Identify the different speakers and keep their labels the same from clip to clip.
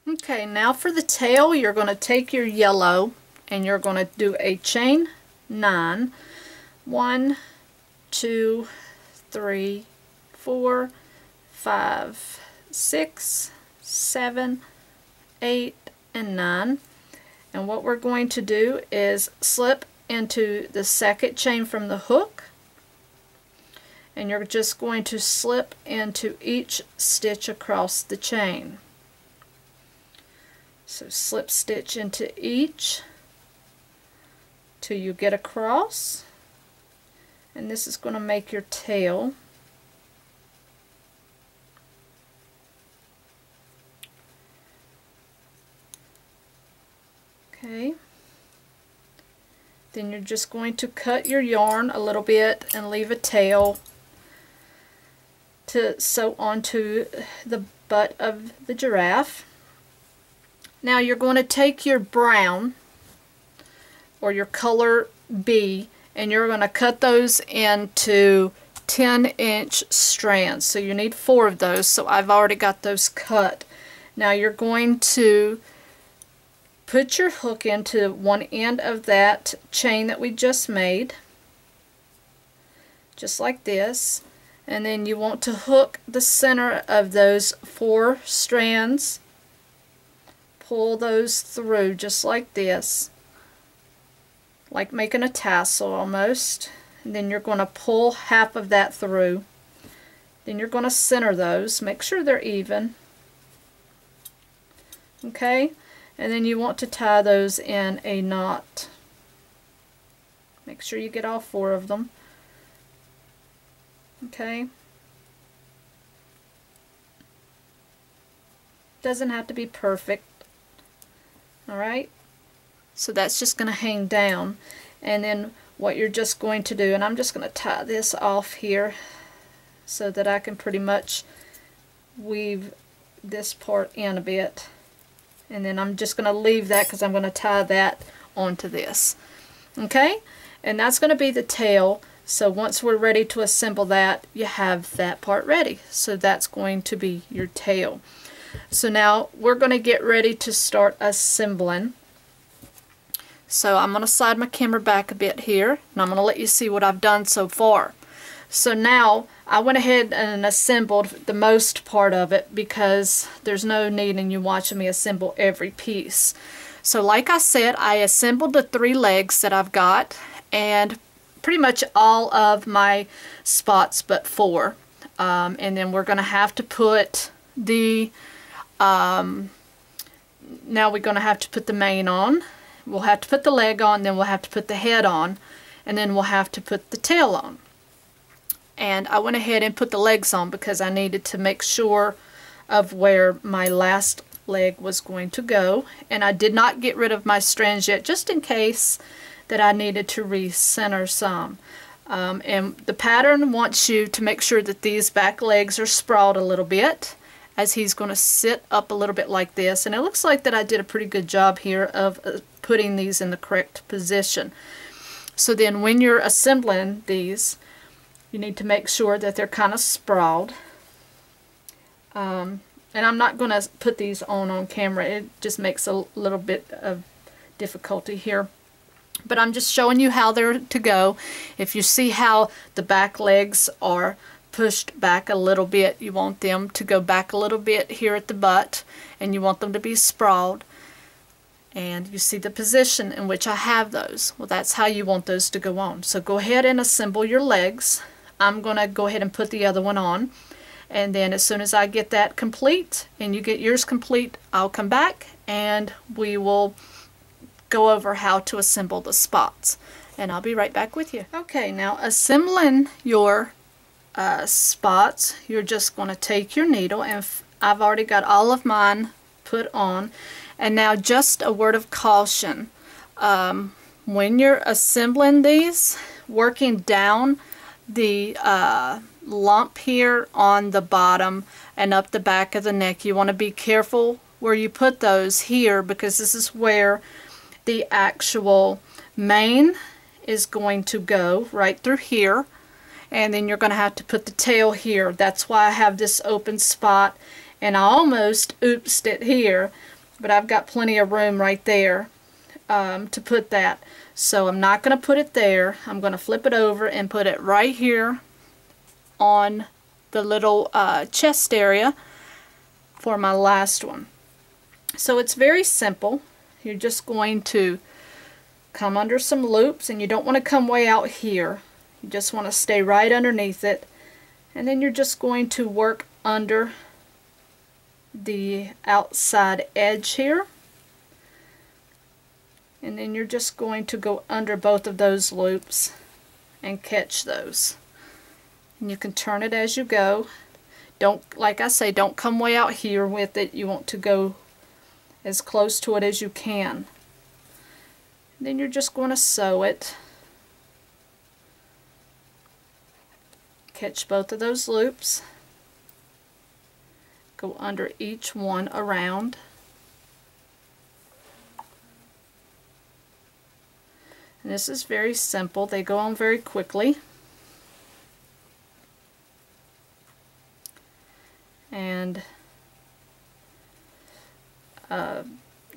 Speaker 1: Okay, now for the tail, you're going to take your yellow and you're going to do a chain 9. 1, 2, 3, 4, 5, 6, 7, 8, and 9. And what we're going to do is slip into the second chain from the hook, and you're just going to slip into each stitch across the chain. So slip stitch into each till you get across, and this is going to make your tail. Okay, then you're just going to cut your yarn a little bit and leave a tail to sew onto the butt of the giraffe. Now you're going to take your brown or your color B and you're going to cut those into 10-inch strands. So you need 4 of those, so I've already got those cut. Now you're going to put your hook into one end of that chain that we just made, just like this, and then you want to hook the center of those 4 strands, pull those through just like this, like making a tassel almost, and then you're going to pull half of that through. Then you're going to center those, make sure they're even. Okay, and then you want to tie those in a knot. Make sure you get all 4 of them. Okay, doesn't have to be perfect. Alright, so that's just going to hang down, and then what you're just going to do, and I'm just going to tie this off here so that I can pretty much weave this part in a bit, and then I'm just going to leave that because I'm going to tie that onto this. Okay, and that's going to be the tail. So once we're ready to assemble that, you have that part ready. So that's going to be your tail. So now we're going to get ready to start assembling. So I'm going to slide my camera back a bit here, and I'm going to let you see what I've done so far. So now I went ahead and assembled the most part of it because there's no need in you watching me assemble every piece. So like I said, I assembled the 3 legs that I've got, and pretty much all of my spots but 4. And then we're going to have to put the now we're going to have to put the mane on. We'll have to put the leg on, then we'll have to put the head on, and then we'll have to put the tail on. And I went ahead and put the legs on because I needed to make sure of where my last leg was going to go. And I did not get rid of my strands yet, just in case that I needed to recenter some. And the pattern wants you to make sure that these back legs are sprawled a little bit, as he's going to sit up a little bit like this. And it looks like that I did a pretty good job here of putting these in the correct position. So then when you're assembling these, you need to make sure that they're kind of sprawled. And I'm not going to put these on camera. It just makes a little bit of difficulty here. But I'm just showing you how they're to go. If you see how the back legs are pushed back a little bit, you want them to go back a little bit here at the butt, and you want them to be sprawled. And you see the position in which I have those. Well, that's how you want those to go on. So go ahead and assemble your legs. I'm going to go ahead and put the other one on. And then as soon as I get that complete and you get yours complete, I'll come back and we will go over how to assemble the spots. And I'll be right back with you. Okay, now assembling your spots, you're just going to take your needle, and I've already got all of mine put on. And now just a word of caution. When you're assembling these, working down the lump here on the bottom and up the back of the neck, you want to be careful where you put those here, because this is where the actual mane is going to go, right through here. And then you're going to have to put the tail here. That's why I have this open spot, and I almost oopsed it here. but I've got plenty of room right there to put that. So I'm not going to put it there. I'm going to flip it over and put it right here on the little chest area for my last one. So it's very simple. You're just going to come under some loops, and you don't want to come way out here. You just want to stay right underneath it, and then you're just going to work under the outside edge here, and then you're just going to go under both of those loops and catch those. And you can turn it as you go. Don't, like I say, don't come way out here with it. You want to go as close to it as you can. And then you're just going to sew it. Catch both of those loops. Go under each one around. And this is very simple. They go on very quickly. And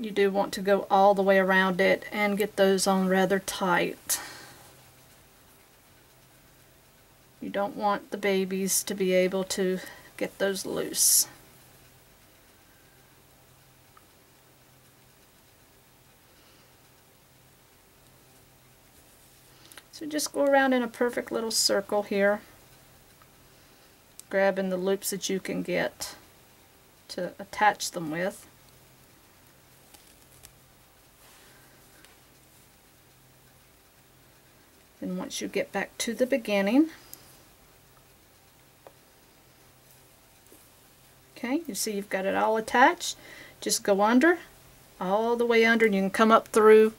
Speaker 1: you do want to go all the way around it and get those on rather tight. You don't want the babies to be able to get those loose. So just go around in a perfect little circle here, grabbing the loops that you can get to attach them with. Then once you get back to the beginning, okay, you see you've got it all attached. Just go under, all the way under, and you can come up through,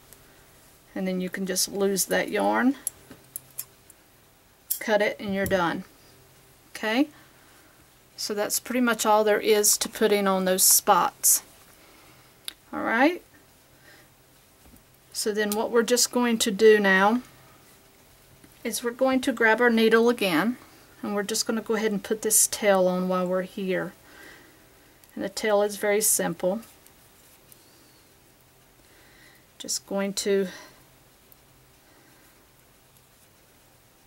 Speaker 1: and then you can just lose that yarn, cut it, and you're done. Okay, so that's pretty much all there is to putting on those spots. Alright, so then what we're just going to do now is we're going to grab our needle again, and we're just going to go ahead and put this tail on while we're here. And the tail is very simple. Just going to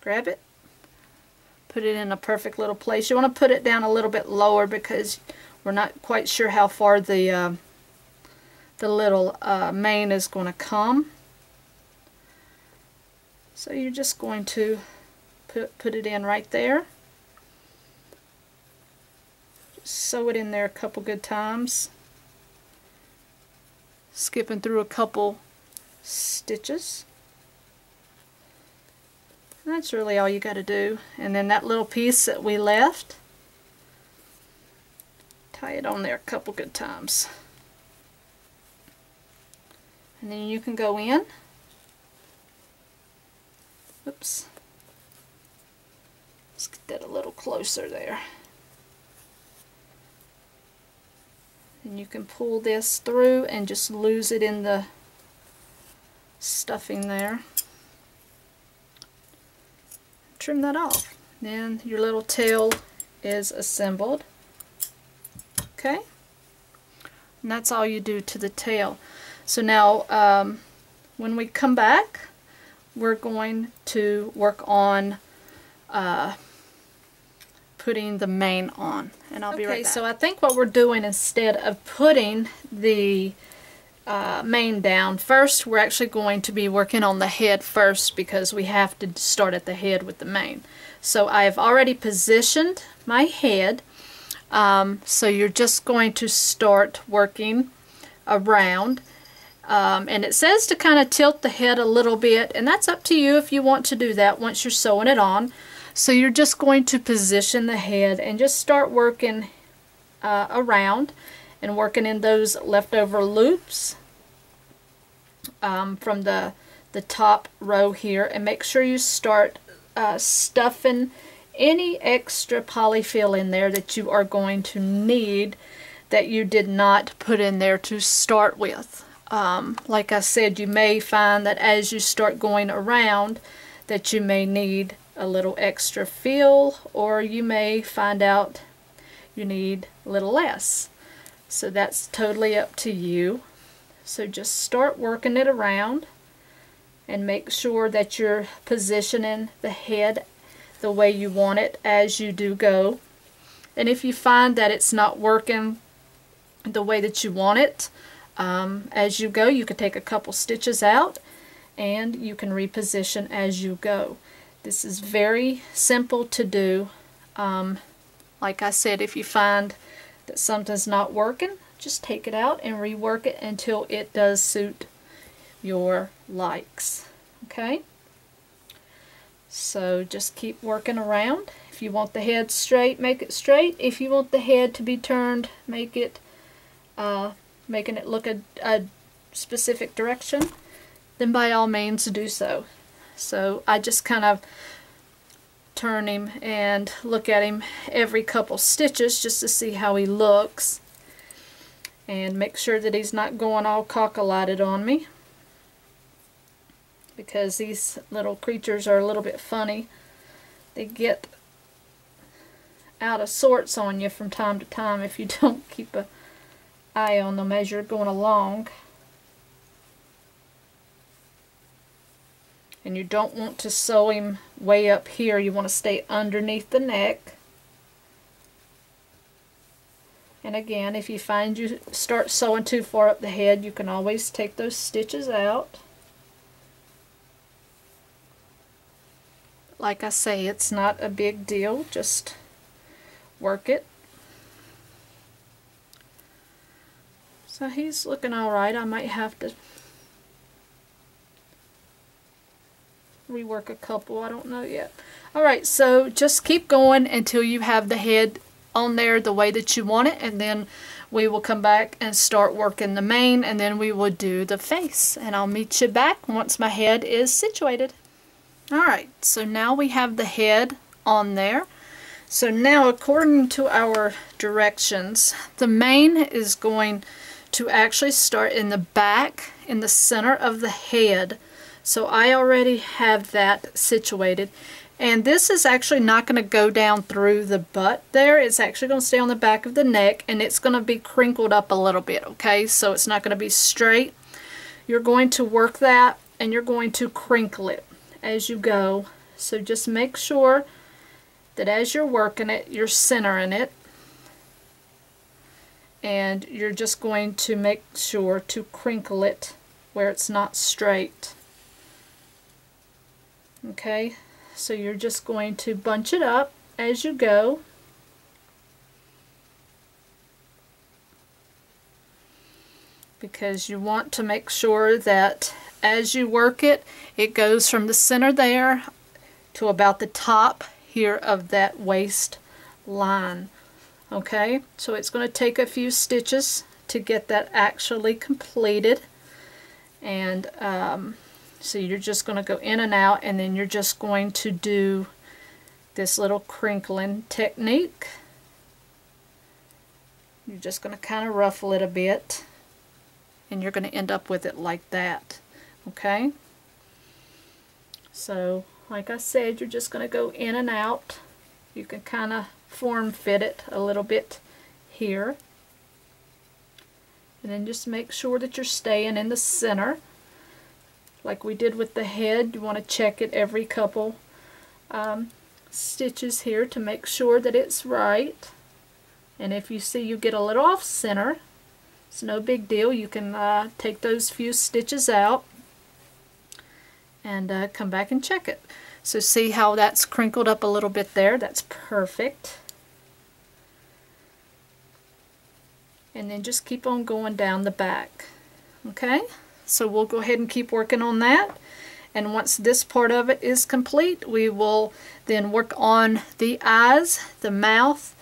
Speaker 1: grab it, put it in a perfect little place. You want to put it down a little bit lower because we're not quite sure how far the little mane is going to come. So you're just going to put it in right there. Just sew it in there a couple good times. Skipping through a couple stitches. And that's really all you got to do. And then that little piece that we left, tie it on there a couple good times. And then you can go in. Oops. Let's get that a little closer there. And you can pull this through and just lose it in the stuffing there. Trim that off. Then your little tail is assembled. Okay? And that's all you do to the tail. So now when we come back, we're going to work on putting the mane on, and I'll be right back. So I think what we're doing, instead of putting the mane down first, we're actually going to be working on the head first, because we have to start at the head with the mane. So I've already positioned my head, so you're just going to start working around. And it says to kind of tilt the head a little bit, and that's up to you if you want to do that once you're sewing it on. So you're just going to position the head and just start working around and working in those leftover loops from the top row here, and make sure you start stuffing any extra polyfill in there that you are going to need that you did not put in there to start with. Like I said, you may find that as you start going around that you may need a little extra fill, or you may find out you need a little less. So that's totally up to you. So just start working it around and make sure that you're positioning the head the way you want it as you do go. And if you find that it's not working the way that you want it, as you go, you can take a couple stitches out and you can reposition as you go. This is very simple to do. Like I said, if you find that something's not working, just take it out and rework it until it does suit your likes. Okay? So just keep working around. If you want the head straight, make it straight. If you want the head to be turned, make it making it look a specific direction, then by all means do so. So I just kind of turn him and look at him every couple stitches just to see how he looks and make sure that he's not going all cockle-eyed on me, because these little creatures are a little bit funny. They get out of sorts on you from time to time if you don't keep an eye on them as you're going along. And you don't want to sew him way up here. You want to stay underneath the neck. And again, if you find you start sewing too far up the head, you can always take those stitches out. Like I say, it's not a big deal. Just work it. So he's looking alright. I might have to rework a couple, I don't know yet. Alright, so just keep going until you have the head on there the way that you want it, and then we will come back and start working the mane, and then we will do the face, and I'll meet you back once my head is situated. Alright, so now we have the head on there. So now, according to our directions, the mane is going to actually start in the back, in the center of the head. So I already have that situated. And this is actually not going to go down through the butt there. It's actually going to stay on the back of the neck, and it's going to be crinkled up a little bit, okay? So it's not going to be straight. You're going to work that, and you're going to crinkle it as you go. So just make sure that as you're working it, you're centering it. And you're just going to make sure to crinkle it where it's not straight. Okay, so you're just going to bunch it up as you go. Because you want to make sure that as you work it, it goes from the center there to about the top here of that waist line. Okay, so it's going to take a few stitches to get that actually completed. And so you're just going to go in and out, and then you're just going to do this little crinkling technique. You're just going to kind of ruffle it a bit, and you're going to end up with it like that. Okay? So, like I said, you're just going to go in and out. You can kind of form fit it a little bit here. And then just make sure that you're staying in the center. Like we did with the head, you want to check it every couple stitches here to make sure that it's right. And if you see you get a little off center, it's no big deal. You can take those few stitches out and come back and check it. So see how that's crinkled up a little bit there? That's perfect. And then just keep on going down the back. Okay? So we'll go ahead and keep working on that. And once this part of it is complete, we will then work on the eyes, the mouth,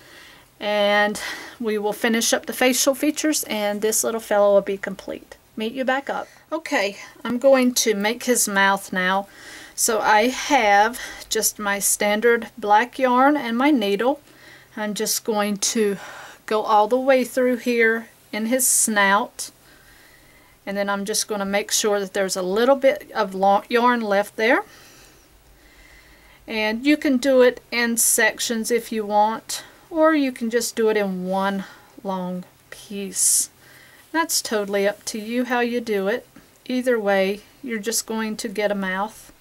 Speaker 1: and we will finish up the facial features, and this little fellow will be complete. Meet you back up. Okay, I'm going to make his mouth now. So I have just my standard black yarn and my needle. I'm just going to go all the way through here in his snout. And then I'm just going to make sure that there's a little bit of yarn left there. And you can do it in sections if you want, or you can just do it in one long piece. That's totally up to you how you do it. Either way, you're just going to get a mouth.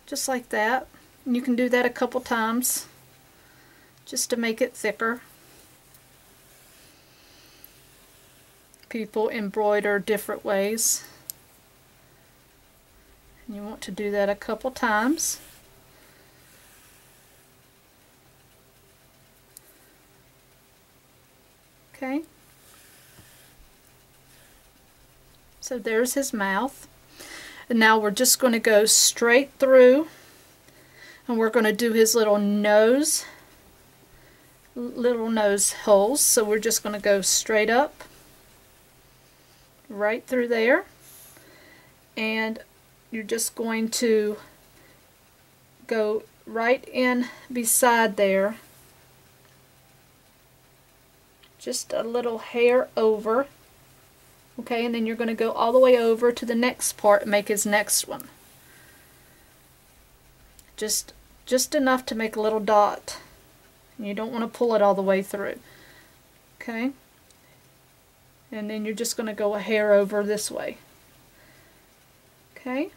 Speaker 1: Just like that. And you can do that a couple times just to make it thicker. People embroider different ways. And you want to do that a couple times. Okay. So there's his mouth. And now we're just going to go straight through and we're going to do his little nose holes. So we're just going to go straight up right through there, and you're just going to go right in beside there, just a little hair over. Okay, and then you're going to go all the way over to the next part and make his next one. Just enough to make a little dot. You don't want to pull it all the way through. Okay? And then you're just going to go a hair over this way. Okay?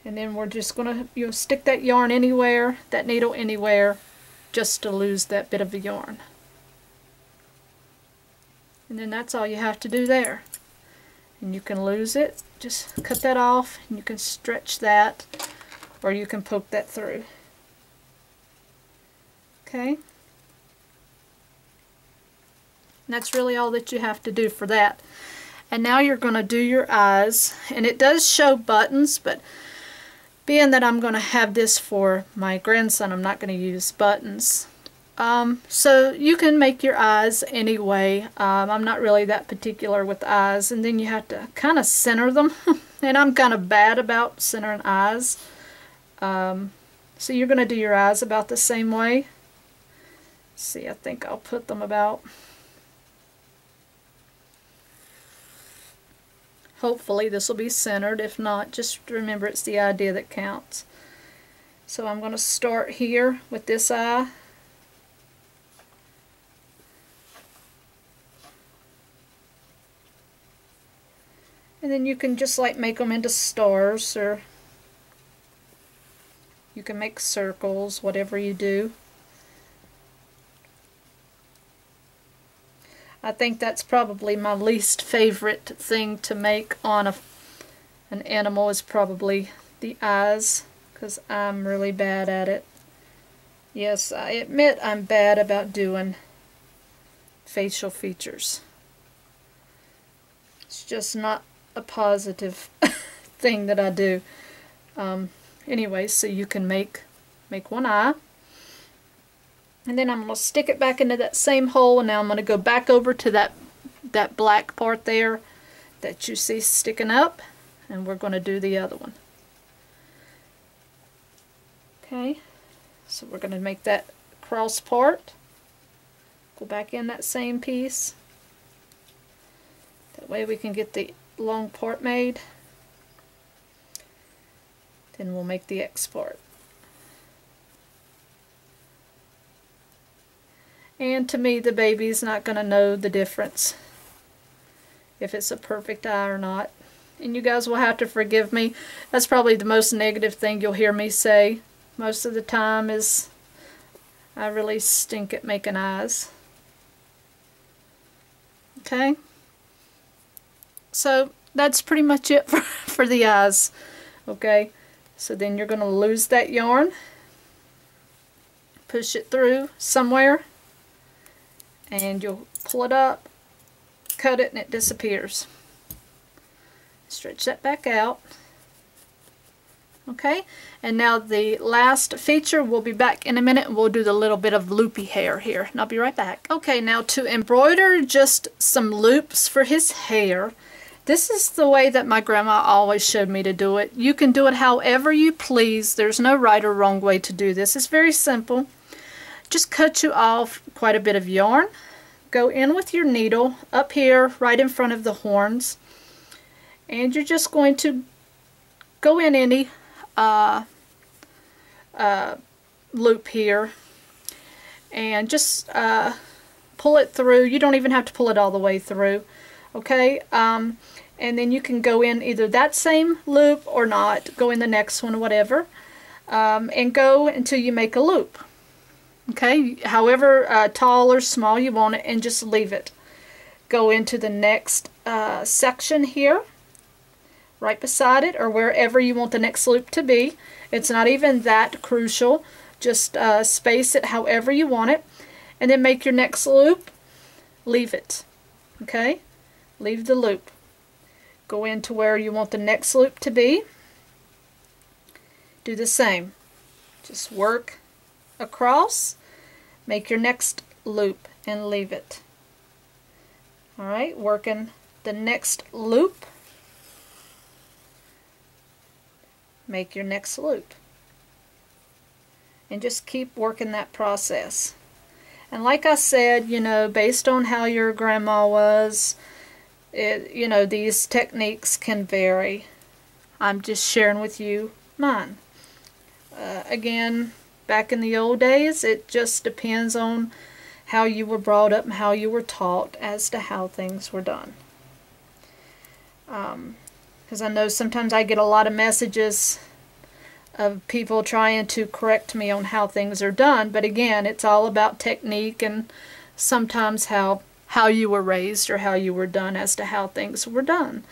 Speaker 1: And then we're just going to stick that yarn anywhere, that needle anywhere, just to lose that bit of the yarn. And then that's all you have to do there. And you can lose it, just cut that off, and you can stretch that, or you can poke that through. Okay? And that's really all that you have to do for that. And now you're going to do your eyes, and it does show buttons, but being that I'm going to have this for my grandson, I'm not going to use buttons. So you can make your eyes anyway. I'm not really that particular with eyes, and then you have to kind of center them. And I'm kind of bad about centering eyes. So you're going to do your eyes about the same way. Let's see, I think I'll put them about, hopefully this will be centered. If not, just remember it's the idea that counts. So I'm going to start here with this eye. And then you can just like make them into stars, or you can make circles, whatever you do. I think that's probably my least favorite thing to make on an animal, is probably the eyes, because I'm really bad at it. Yes, I admit I'm bad about doing facial features. It's just not a positive thing that I do. Anyway, so you can make one eye, and then I'm going to stick it back into that same hole, and now I'm going to go back over to that black part there that you see sticking up, and we're going to do the other one. Okay, so we're going to make that cross part, go back in that same piece, that way we can get the long part made. Then we'll make the X part. And to me, the baby's not going to know the difference if it's a perfect eye or not. And you guys will have to forgive me. That's probably the most negative thing you'll hear me say most of the time, is I really stink at making eyes. Okay? So that's pretty much it for the eyes. Okay? So then you're going to lose that yarn, push it through somewhere, and you'll pull it up, cut it, and it disappears. Stretch that back out. Okay, and now the last feature, we'll be back in a minute, and we'll do the little bit of loopy hair here, and I'll be right back. Okay, now to embroider just some loops for his hair, this is the way that my grandma always showed me to do it. You can do it however you please. There's no right or wrong way to do this. It's very simple. Just cut you off quite a bit of yarn. Go in with your needle up here right in front of the horns, and you're just going to go in any loop here, and just pull it through. You don't even have to pull it all the way through. Okay, and then you can go in either that same loop or not. Go in the next one, whatever, and go until you make a loop. Okay, however tall or small you want it, and just leave it. Go into the next section here, right beside it, or wherever you want the next loop to be. It's not even that crucial. Just space it however you want it, and then make your next loop. Leave it. Okay, leave the loop. Go into where you want the next loop to be. Do the same. Just work across, make your next loop, and leave it. Alright, working the next loop, make your next loop, and just keep working that process. And like I said, you know, based on how your grandma was, you know, these techniques can vary. I'm just sharing with you mine. Again, back in the old days, it just depends on how you were brought up and how you were taught as to how things were done. Because I know sometimes I get a lot of messages of people trying to correct me on how things are done, but again, it's all about technique and sometimes how you were raised or how you were done as to how things were done.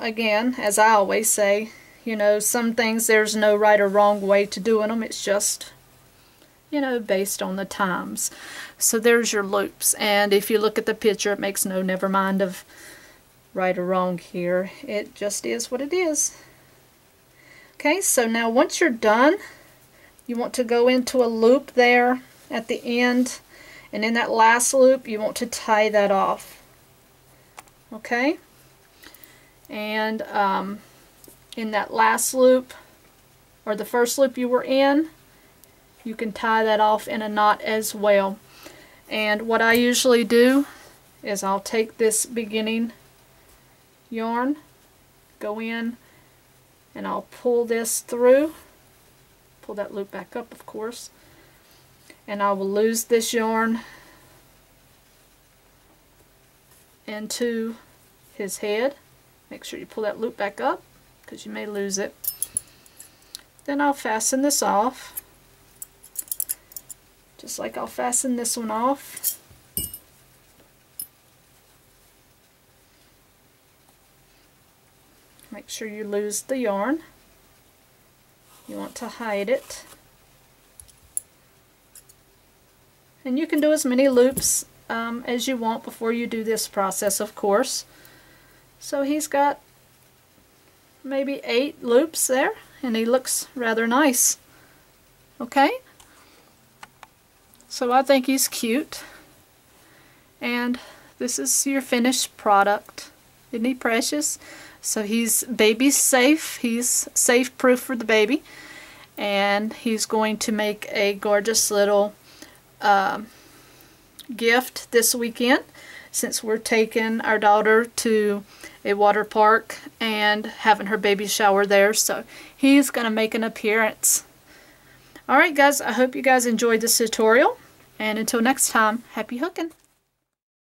Speaker 1: Again, as I always say, you know, some things there's no right or wrong way to doing them. It's just, you know, based on the times. So there's your loops, and if you look at the picture, it makes no never mind of right or wrong here. It just is what it is. Okay, so now once you're done, you want to go into a loop there at the end, and in that last loop you want to tie that off. Okay, and in that last loop, or the first loop you were in, you can tie that off in a knot as well. And what I usually do is I'll take this beginning yarn, go in, and I'll pull this through, pull that loop back up of course, and I will lose this yarn into his head. Make sure you pull that loop back up because you may lose it. Then I'll fasten this off, just like I'll fasten this one off. Make sure you lose the yarn. You want to hide it. And you can do as many loops as you want before you do this process, of course. So he's got maybe 8 loops there, and he looks rather nice. Okay? So I think he's cute. And this is your finished product. Isn't he precious? So he's baby safe. He's safe proof for the baby. And he's going to make a gorgeous little gift this weekend, since we're taking our daughter to a water park and having her baby shower there. So he's going to make an appearance. Alright guys, I hope you guys enjoyed this tutorial. And until next time, happy hooking!